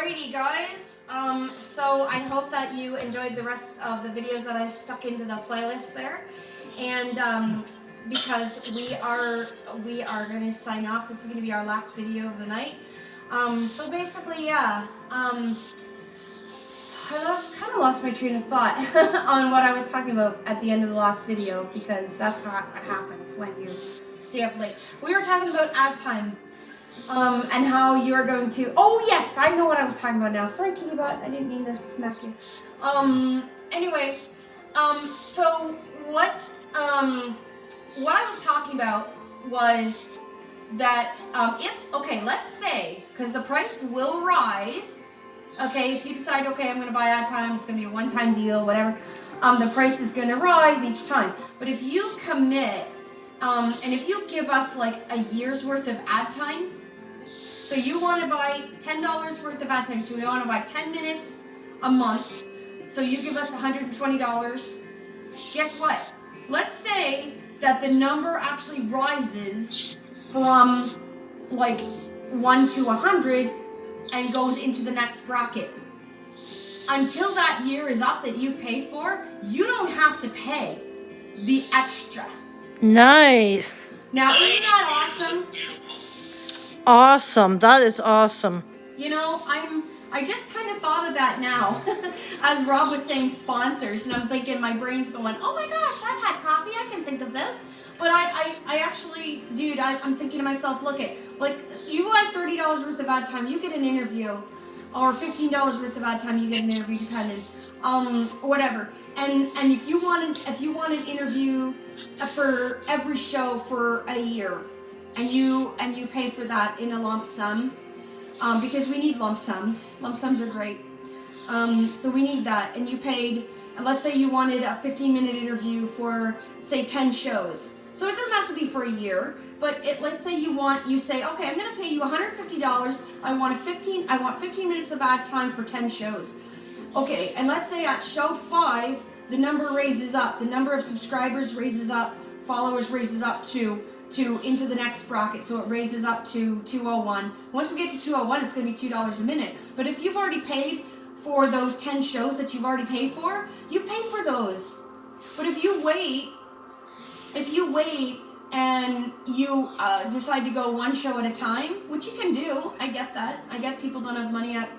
Alrighty guys, so I hope that you enjoyed the rest of the videos that I stuck into the playlist there, and because we are going to sign off. This is going to be our last video of the night. So basically, yeah, I kind of lost my train of thought on what I was talking about at the end of the last video, because that's what happens when you stay up late. We were talking about ad time. And how you're going to, oh yes, I know what I was talking about now. Sorry, kitty butt, I didn't mean to smack you. Anyway, so what I was talking about was that, let's say, because the price will rise, okay, if you decide, okay, I'm going to buy ad time, it's going to be a one-time deal, whatever, the price is going to rise each time. But if you commit, and if you give us like a year's worth of ad time, so you want to buy $10 worth of ad time, so you want to buy 10 minutes a month, so you give us $120. Guess what? Let's say that the number actually rises from like 1 to 100 and goes into the next bracket. Until that year is up that you've paid for, you don't have to pay the extra. Nice. Now, isn't that awesome? Awesome. That is awesome. You know, I just kind of thought of that now as Rob was saying sponsors, and I'm thinking, my brain's going, oh my gosh, I've had coffee, I can think of this. But I actually, dude, I'm thinking to myself, look at, like, you have $30 worth of ad time, you get an interview, or $15 worth of ad time, you get an interview, depending, whatever. And if you want an interview for every show for a year, and you pay for that in a lump sum, because we need lump sums. Lump sums are great. So we need that. And you paid, and let's say you wanted a 15-minute interview for, say, 10 shows. So it doesn't have to be for a year, but let's say you say, okay, I'm going to pay you $150. I want 15 minutes of ad time for 10 shows. Okay, and let's say at show 5, the number raises up. The number of subscribers raises up, followers raises up to into the next bracket, so it raises up to 201. Once we get to 201, it's going to be $2 a minute. But if you've already paid for those 10 shows that you've already paid for, you've paid for those. But if you wait and you decide to go one show at a time, which you can do, I get that. I get people don't have money and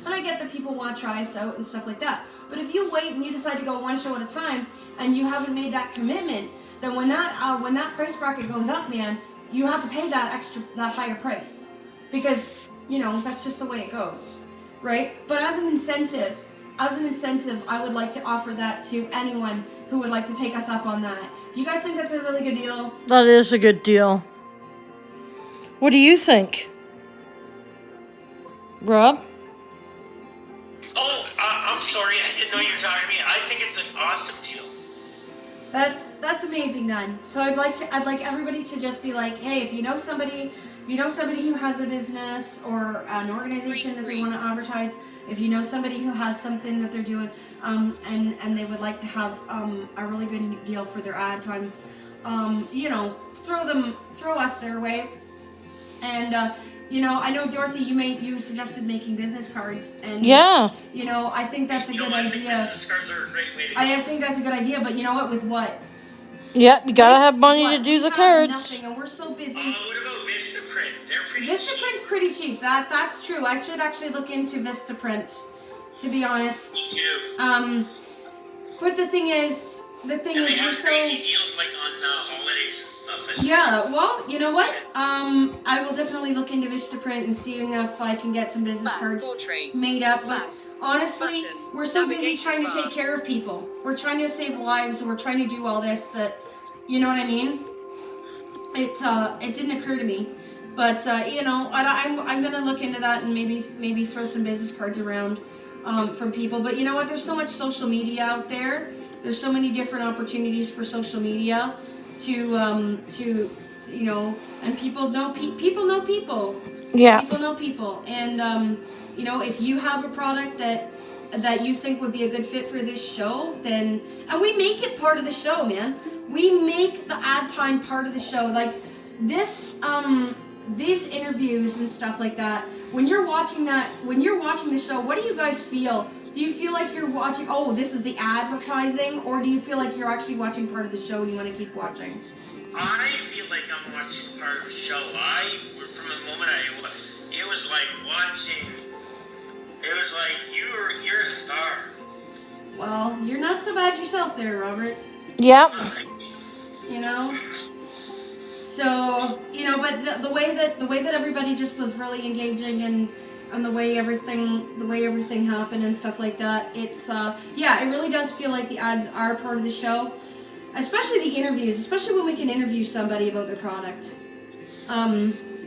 I get that people want to try us out and stuff like that. But if you wait and you decide to go one show at a time and you haven't made that commitment, then when that price bracket goes up, man, you have to pay that higher price, because that's just the way it goes, right? But as an incentive, I would like to offer that to anyone who would like to take us up on that. Do you guys think that's a really good deal? That is a good deal. What do you think, Rob? Oh, I'm sorry, I didn't know you were talking to me. I think it's an awesome deal. That's amazing then. So I'd like everybody to just be like, hey, if you know somebody who has a business or an organization that they want to advertise, if you know somebody who has something that they're doing, and they would like to have a really good deal for their ad time, throw us their way. And I know, Dorothy, you suggested making business cards, and yeah, I think that's a good idea. Business cards are a great way to I think that's a good idea, but you know what? With what? Yep, you gotta have money to do the cards. Nothing, and we're so busy. What about Vistaprint? They're pretty Vistaprint's pretty cheap. That's true. I should actually look into Vistaprint, to be honest. cheap. But the thing is, They have crazy deals like on holidays and stuff. Yeah, well, you know what? I will definitely look into Vistaprint and see if I can get some business cards made up. But honestly, we're so busy trying to take care of people. We're trying to save lives, and we're trying to do all this that, you know what I mean? It didn't occur to me. But, I'm going to look into that and maybe throw some business cards around from people. But you know what? There's so much social media out there. There's so many different opportunities for social media to and people know people know people. Yeah. People know people, and if you have a product that you think would be a good fit for this show, and we make it part of the show, man. We make the ad time part of the show, like this. These interviews and stuff like that when you're watching the show, what do you guys feel? Do you feel like you're watching, oh, this is the advertising, or do you feel like you're actually watching part of the show and you want to keep watching? I feel like I'm watching part of the show. From the moment it was like watching. It was like you're a star. Well, you're not so bad yourself there, Robert. Yep. You know. So but the way that everybody just was really engaging and the way everything happened and stuff like that, it's it really does feel like the ads are part of the show, especially the interviews, especially when we can interview somebody about their product,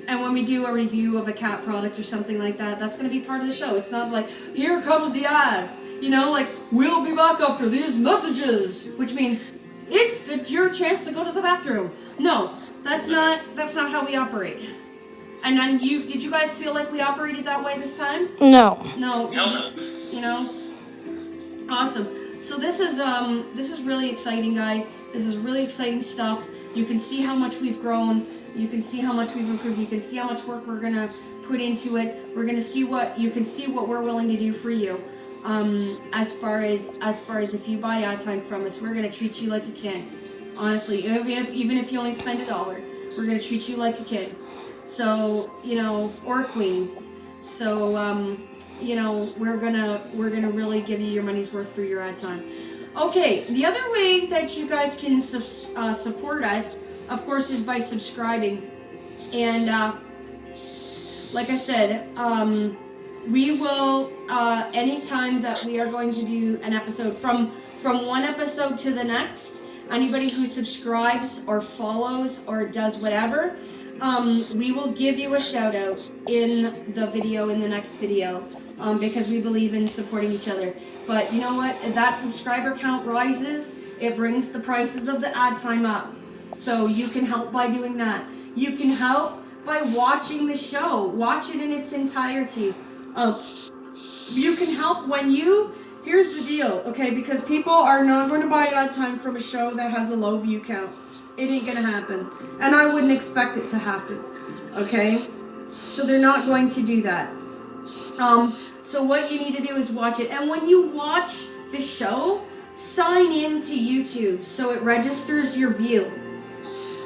and when we do a review of a cat product or something like that, that's going to be part of the show. It's not like, here comes the ads, like, we'll be back after these messages, which means it's your chance to go to the bathroom. No, that's not how we operate. And then did you guys feel like we operated that way this time? No. No, we just, awesome. So this is really exciting, guys. This is really exciting stuff. You can see how much we've grown. You can see how much we've improved. You can see how much work we're gonna put into it. We're gonna see what we're willing to do for you. As far as if you buy ad time from us, we're gonna treat you like a king. Honestly, even if you only spend $1, we're gonna treat you like a king. So, or a queen. So, we're gonna really give you your money's worth for your ad time. Okay, the other way that you guys can support us, of course, is by subscribing. And like I said, we will anytime that we are going to do an episode, from one episode to the next, anybody who subscribes or follows or does whatever, we will give you a shout out in the next video, because we believe in supporting each other. But you know what? If that subscriber count rises, it brings the prices of the ad time up. So you can help by doing that. You can help by watching the show. Watch it in its entirety. You can help here's the deal, okay? Because people are not going to buy ad time from a show that has a low view count. It ain't gonna happen. And I wouldn't expect it to happen, okay? So they're not going to do that. So what you need to do is watch it. And when you watch the show, sign in to YouTube so it registers your view.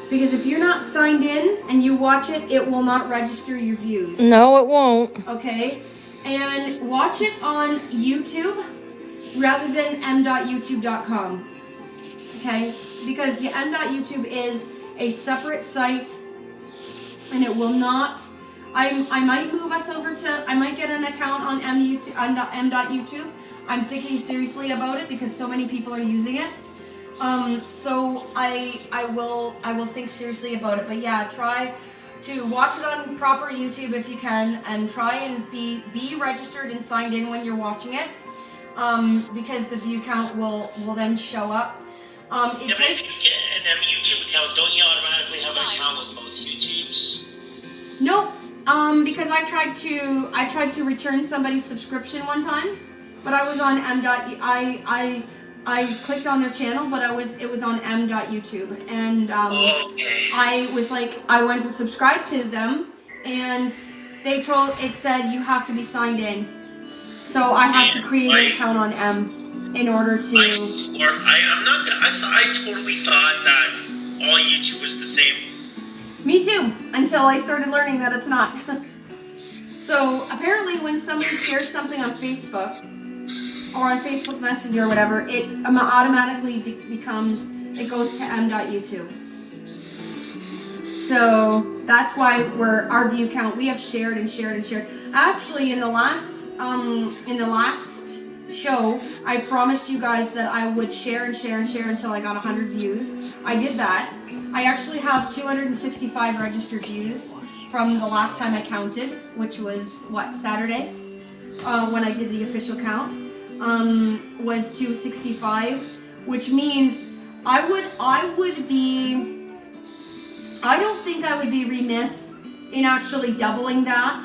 Because if you're not signed in and you watch it, it will not register your views. No, it won't. Okay? And watch it on YouTube rather than m.youtube.com. Okay? Because the m.youtube is a separate site, and it will not... I might move us over to... I might get an account on m.youtube. I'm thinking seriously about it because so many people are using it. So I will think seriously about it. But yeah, try to watch it on proper YouTube if you can, and try and be registered and signed in when you're watching it, because the view count will then show up. If you get an YouTube account, don't you automatically have an account with both YouTubes? Nope. Because I tried to return somebody's subscription one time, but I was on I clicked on their channel, but it was on m.youtube, and I went to subscribe to them, and it said you have to be signed in, so I have to create an account on M in order to. I totally thought that all YouTube was the same. Me too, until I started learning that it's not. So apparently, when somebody shares something on Facebook, or on Facebook Messenger or whatever, it automatically it goes to m.youtube. So that's why our view count, we have shared and shared and shared. Actually, in the last show, I promised you guys that I would share and share and share until I got 100 views. I did that. I actually have 265 registered views from the last time I counted, which was Saturday, when I did the official count. Was 265, which means I don't think I would be remiss in actually doubling that,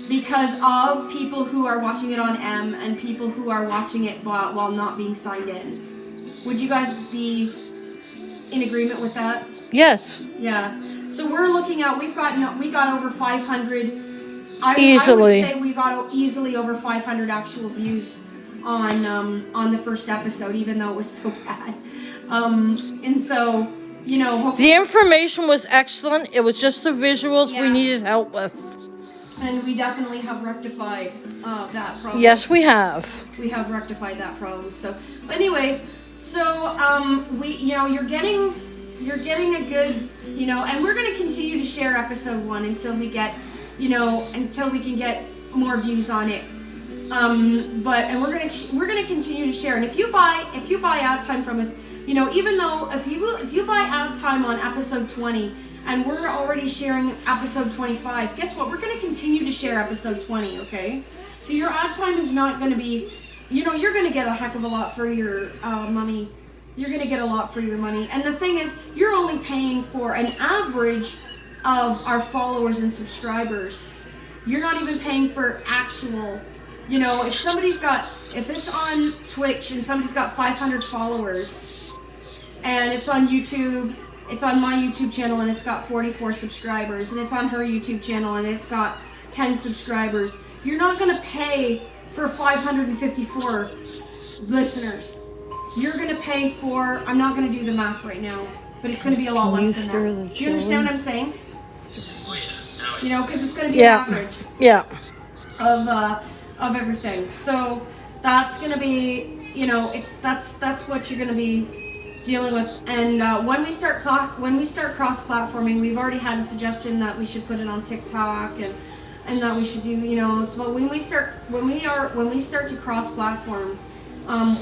because of people who are watching it on M and people who are watching it while not being signed in. Would you guys be in agreement with that? Yes. Yeah. So we're looking at we got over 500 Easily. I would say we got easily over 500 actual views on the first episode, even though it was so bad. And so, you know, hopefully, The information was excellent. It was just the visuals we Yeah. needed help with. and we definitely have rectified that problem. Yes, we have. We have rectified that problem. So, but anyways, so you know, you're getting a good, you know, and we're going to continue to share episode 1 until we get, you know, until we can get more views on it. And we're gonna continue to share. And if you buy ad time from us, you know, even though if you buy ad time on episode 20 and we're already sharing episode 25, guess what? We're gonna continue to share episode 20. Okay, so your ad time is not gonna be, you know, you're gonna get a heck of a lot for your money. You're gonna get a lot for your money. And the thing is, you're only paying for an average of our followers and subscribers. You're not even paying for actual, you know, if it's on Twitch and somebody's got 500 followers and it's on YouTube, it's on my YouTube channel and it's got 44 subscribers, and it's on her YouTube channel and it's got 10 subscribers, you're not going to pay for 554 listeners. You're going to pay for, I'm not going to do the math right now, but it's going to be a lot less than that. Do you understand what I'm saying? Oh yeah. Now You know, because it's going to be an average. Yeah. Of everything. So that's gonna be, you know, that's what you're gonna be dealing with. And when we start cross-platforming, we've already had a suggestion that we should put it on TikTok and that we should do, you know. So when we start to cross-platform,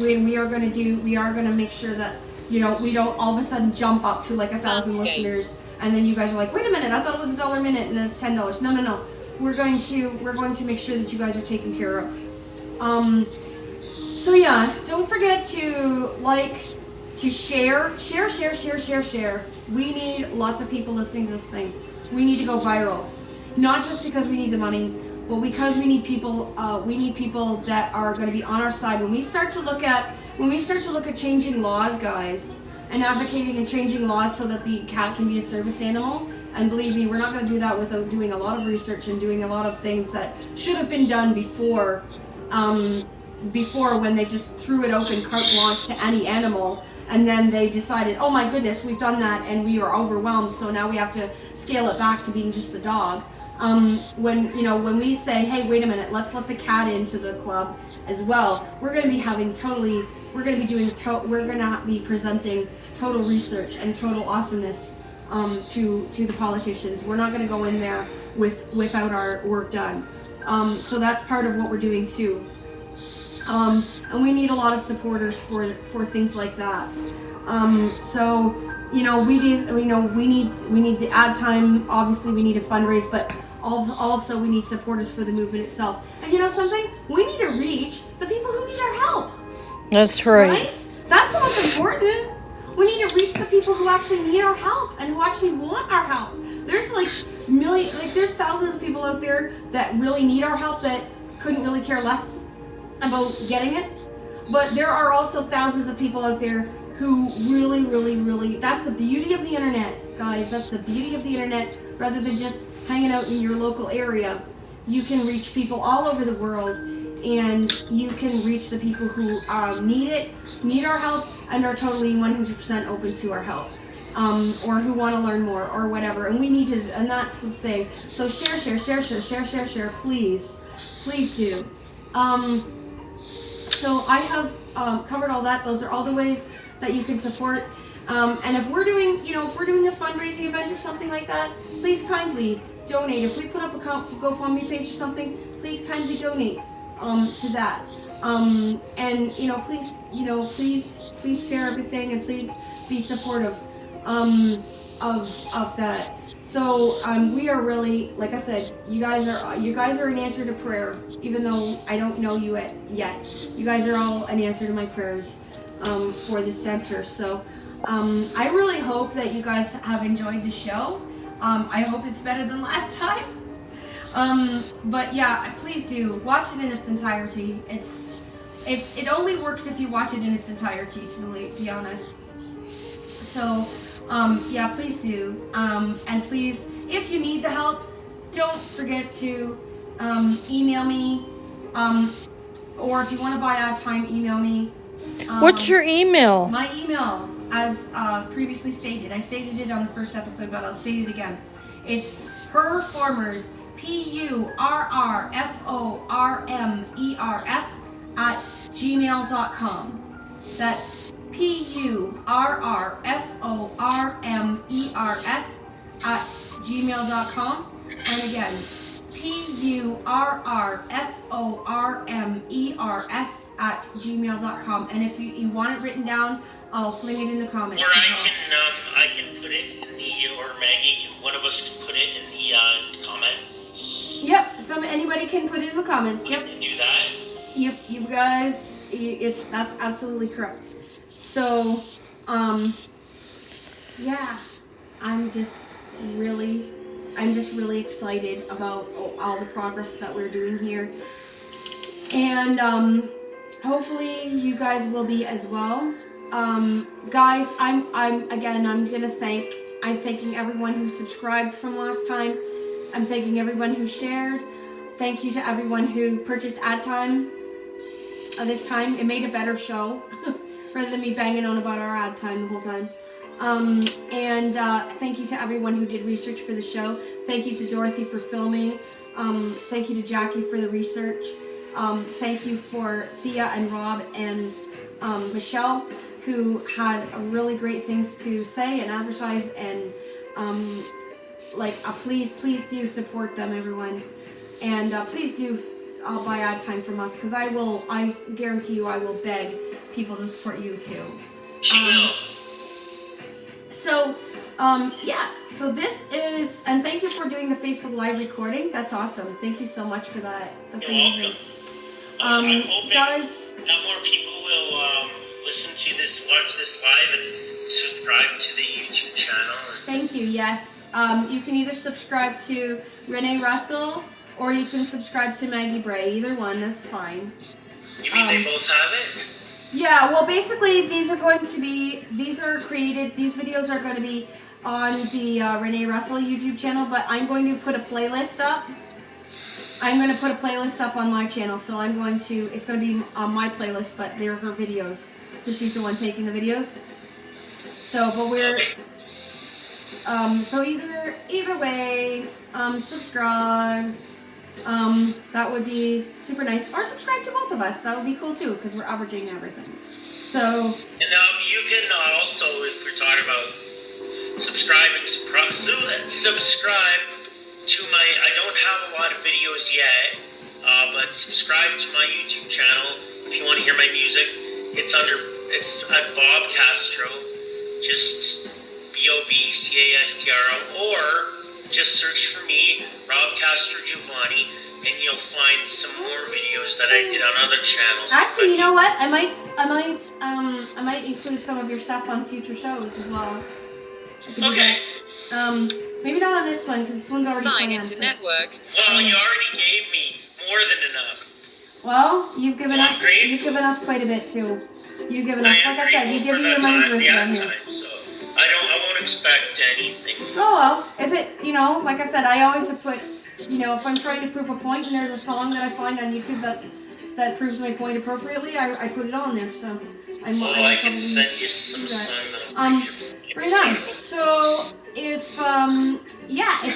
we are gonna make sure that, you know, we don't all of a sudden jump up to like 1,000 listeners, and then you guys are like, wait a minute, I thought it was $1 a minute, and then it's $10. No. We're going to make sure that you guys are taken care of. So yeah, don't forget to share. We need lots of people listening to this thing. We need to go viral, not just because we need the money, but because we need people. We need people that are going to be on our side when we start to look at changing laws, guys, and advocating and changing laws so that the cat can be a service animal. And believe me, we're not going to do that without doing a lot of research and doing a lot of things that should have been done before when they just threw it open carte blanche to any animal, and then they decided, oh my goodness, we've done that and we are overwhelmed, so now we have to scale it back to being just the dog. When we say, hey, wait a minute, let's let the cat into the club as well, we're going to be presenting total research and total awesomeness to the politicians. We're not going to go in there without our work done. So that's part of what we're doing too. And we need a lot of supporters for things like that. So you know, we need the ad time. Obviously, we need to fundraise, but also we need supporters for the movement itself. And you know something? We need to reach the people who need our help. That's right. Right? That's the most important. We need to reach the people who actually need our help and who actually want our help. There's there's thousands of people out there that really need our help that couldn't really care less about getting it. But there are also thousands of people out there who really, really, really, that's the beauty of the internet, guys. That's the beauty of the internet. Rather than just hanging out in your local area, you can reach people all over the world, and you can reach the people who need our help, and are totally 100% open to our help, or who want to learn more or whatever. And we need to, and that's the thing. So share, please do. So I have covered all that. Those are all the ways that you can support. And if we're doing a fundraising event or something like that, please kindly donate. If we put up a GoFundMe page or something, please kindly donate to that. And please share everything, and please be supportive of that. So we are really, like I said, you guys are an answer to prayer, even though I don't know you yet. You guys are all an answer to my prayers for the center. So I really hope that you guys have enjoyed the show. I hope it's better than last time. But yeah, please do watch it in its entirety. It only works if you watch it in its entirety, to be honest. So yeah, please do. And please, if you need the help, don't forget to email me. Or if you want to buy ad time, email me. What's your email? My email, as previously stated, I stated it on the first episode, but I'll state it again. It's performers, PURRFORMERS @gmail.com. That's PURRFORMERS @gmail.com. And again, PURRFORMERS @gmail.com. And if you want it written down, I'll fling it in the comments. Or I can put it in or Maggie, one of us can put it in the comment. Yep, anybody can put it in the comments. Yep. We can do that. Yep, you guys, that's absolutely correct. So, yeah, I'm just really excited about all the progress that we're doing here, and hopefully you guys will be as well. Guys, I'm thanking everyone who subscribed from last time. I'm thanking everyone who shared. Thank you to everyone who purchased ad time this time. It made a better show rather than me banging on about our ad time the whole time. And thank you to everyone who did research for the show. Thank you to Dorothy for filming. Thank you to Jackie for the research. Thank you for Thea and Rob and Michelle, who had really great things to say and advertise, and please do support them, everyone, and please do buy ad time from us, because I guarantee you I will beg people to support you too. She will. So this is, and thank you for doing the Facebook Live recording. That's awesome. Thank you so much for that. That's amazing. I'm hoping guys, that more people will listen to this, watch this live, and subscribe to the YouTube channel. Thank you. Yes. You can either subscribe to Renee Russell or you can subscribe to Maggie Bray. Either one is fine. You mean they both have it? Yeah, well, basically, these videos are going to be on the Renee Russell YouTube channel, but I'm going to put a playlist up. I'm going to put a playlist up on my channel, so it's going to be on my playlist, but they're her videos, because she's the one taking the videos. So, but so either way, subscribe. That would be super nice. Or subscribe to both of us. That would be cool too, because we're averaging everything. So. And you can also, if we're talking about subscribing, subscribe to my. I don't have a lot of videos yet, but subscribe to my YouTube channel if you want to hear my music. It's at Bob Castro, just BOBCASTRO, or just search for me, Rob Castro Giovanni, and you'll find some more videos that I did on other channels. Actually, you know what? I might include some of your stuff on future shows as well. Okay. Maybe not on this one, because this one's already Sign planned. into network. Well, you already gave me more than enough. Well, you've given us quite a bit too. You've given us, like I said, you give you your money's worth around here. So I won't expect anything. Oh well, if it, like I said, I always have put, if I'm trying to prove a point and there's a song that I find on YouTube that proves my point appropriately, I put it on there. So I can send you some song. Right on. So if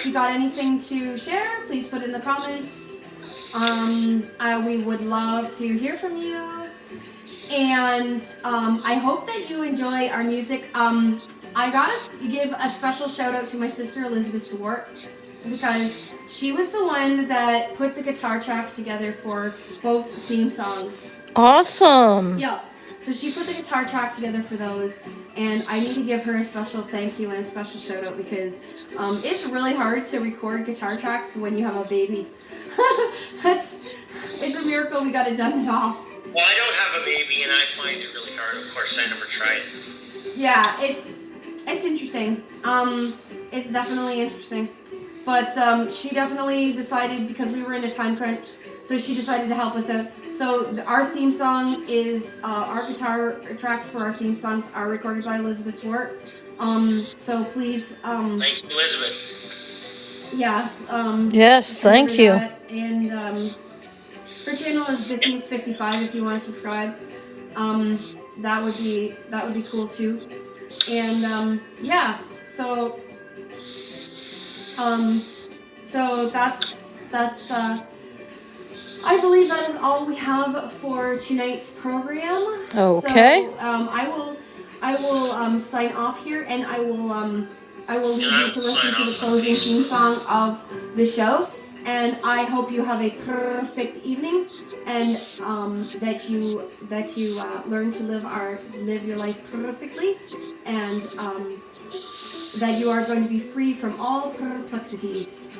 you got anything to share, please put in the comments. We would love to hear from you, and I hope that you enjoy our music. I gotta give a special shout out to my sister Elizabeth Swart, because she was the one that put the guitar track together for both theme songs. Awesome. Yeah. So she put the guitar track together for those, and I need to give her a special thank you and a special shout out, because it's really hard to record guitar tracks when you have a baby. It's a miracle we got it done at all. Well, I don't have a baby, and I find it really hard. Of course, I never tried. Yeah, it's interesting. It's definitely interesting. But she definitely decided, because we were in a time crunch, so she decided to help us out. So our theme song is, our guitar tracks for our theme songs are recorded by Elizabeth Swart. So please... Thank you, Elizabeth. Yeah. Yes, thank you. That. And her channel is Bithies55 if you want to subscribe. That would be cool too. And yeah, so that's I believe that is all we have for tonight's program. Okay. So I will sign off here, and I will leave you to listen to the closing theme song of the show. And I hope you have a perfect evening, and that you learn to live your life perfectly, and that you are going to be free from all perplexities,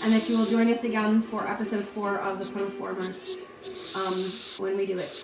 and that you will join us again for episode 4 of the Performers when we do it.